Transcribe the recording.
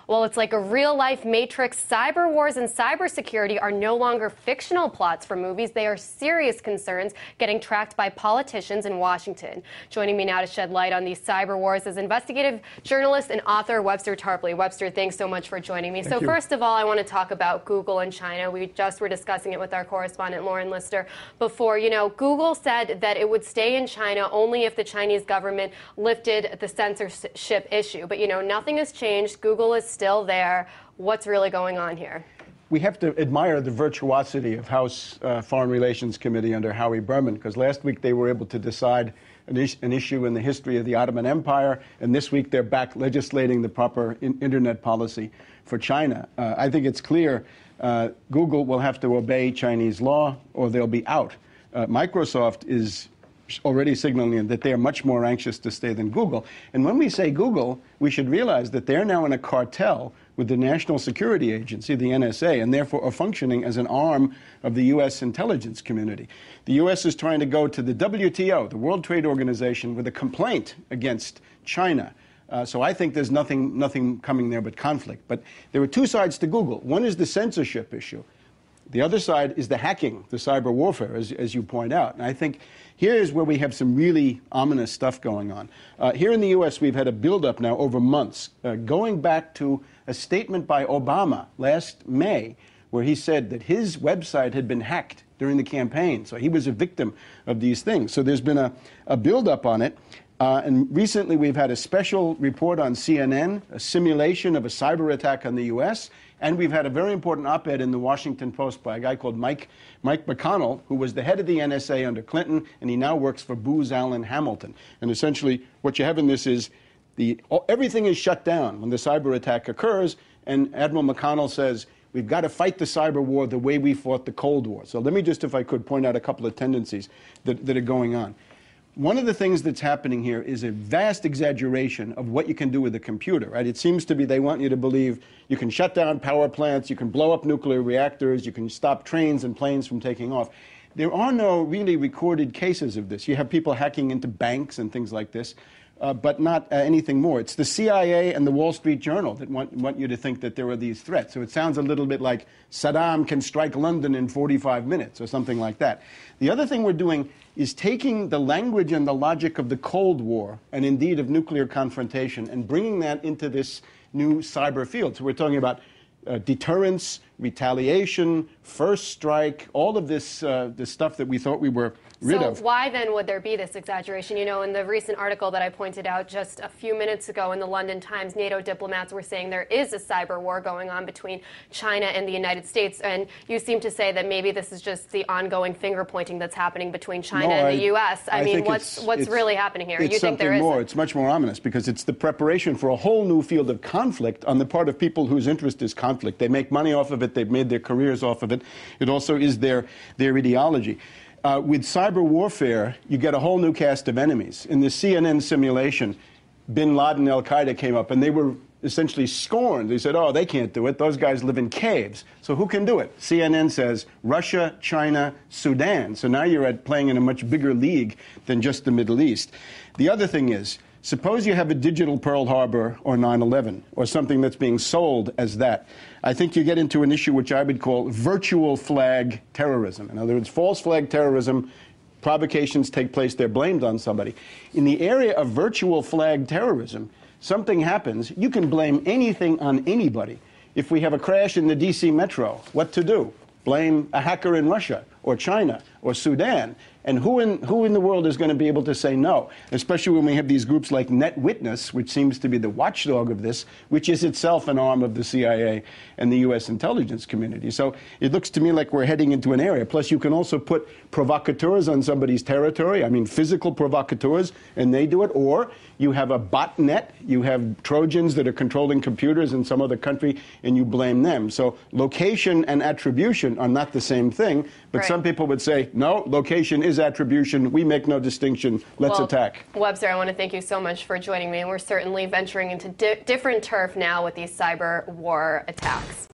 Well, it's like a real-life Matrix. Cyber wars and cybersecurity are no longer fictional plots for movies. They are serious concerns getting tracked by politicians in Washington. Joining me now to shed light on these cyber wars is investigative journalist and author Webster Tarpley. Webster, thanks so much for joining me. Thank you. First of all, I want to talk about Google and China. We just were discussing it with our correspondent Lauren Lister before. You know, Google said that it would stay in China only if the Chinese government lifted the censorship issue. But, you know, nothing has changed. Google is still there. What's really going on here? We have to admire the virtuosity of House Foreign Relations Committee under Howie Berman, because last week they were able to decide an issue in the history of the Ottoman Empire, and this week they're back legislating the proper internet policy for China. I think it's clear Google will have to obey Chinese law or they'll be out. Microsoft is already signaling that they are much more anxious to stay than Google. And when we say Google, we should realize that they're now in a cartel with the National Security Agency, the NSA, and therefore are functioning as an arm of the U.S. intelligence community. The U.S. is trying to go to the WTO, the World Trade Organization, with a complaint against China. So I think there's nothing coming there but conflict. But there are two sides to Google. One is the censorship issue. The other side is the hacking, the cyber warfare, as you point out. And I think here's where we have some really ominous stuff going on. Here in the U.S., we've had a buildup now over months, going back to a statement by Obama last May, where he said that his website had been hacked during the campaign. So he was a victim of these things. So there's been a buildup on it. And recently we've had a special report on CNN, a simulation of a cyber attack on the U.S., and we've had a very important op-ed in the Washington Post by a guy called Mike McConnell, who was the head of the NSA under Clinton, and he now works for Booz Allen Hamilton. And essentially what you have in this is everything is shut down when the cyber attack occurs, and Admiral McConnell says, we've got to fight the cyber war the way we fought the Cold War. So let me just, if I could, point out a couple of tendencies that are going on. One of the things that's happening here is a vast exaggeration of what you can do with a computer, right? It seems to be they want you to believe you can shut down power plants, you can blow up nuclear reactors, you can stop trains and planes from taking off. There are no really recorded cases of this. You have people hacking into banks and things like this, but not anything more. It's the CIA and the Wall Street Journal that want you to think that there are these threats. So it sounds a little bit like Saddam can strike London in 45 minutes or something like that. The other thing we're doing is taking the language and the logic of the Cold War, and indeed of nuclear confrontation, and bringing that into this new cyber field. So we're talking about deterrence, retaliation, first strike, all of this stuff that we thought we were rid of. So why then would there be this exaggeration? You know, in the recent article that I pointed out just a few minutes ago in the London Times, NATO diplomats were saying there is a cyber war going on between China and the United States, and you seem to say that maybe this is just the ongoing finger pointing that's happening between China and the U.S. I mean, what's really happening here? It's you think there is more. It's much more ominous because it's the preparation for a whole new field of conflict on the part of people whose interest is conflict. They make money off of it. They've made their careers off of it. It also is their ideology. With cyber warfare, you get a whole new cast of enemies. In the CNN simulation, bin Laden, al-Qaeda came up, and they were essentially scorned. They said, oh, they can't do it. Those guys live in caves. So who can do it? CNN says Russia, China, Sudan. So now you're playing in a much bigger league than just the Middle East. The other thing is, suppose you have a digital Pearl Harbor or 9/11 or something that's being sold as that. I think you get into an issue which I would call virtual flag terrorism. In other words, false flag terrorism, provocations take place, they're blamed on somebody. In the area of virtual flag terrorism, something happens, you can blame anything on anybody. If we have a crash in the D.C. metro, what to do? Blame a hacker in Russia or China or Sudan. And who in the world is going to be able to say no? Especially when we have these groups like Net Witness, which seems to be the watchdog of this, which is itself an arm of the CIA and the U.S. intelligence community. So it looks to me like we're heading into an area. Plus, you can also put provocateurs on somebody's territory, I mean physical provocateurs, and they do it. Or you have a botnet, you have Trojans that are controlling computers in some other country, and you blame them. So location and attribution are not the same thing, but some people would say, no, location is attribution. We make no distinction. Let's attack. Webster, I want to thank you so much for joining me. And we're certainly venturing into different turf now with these cyber war attacks.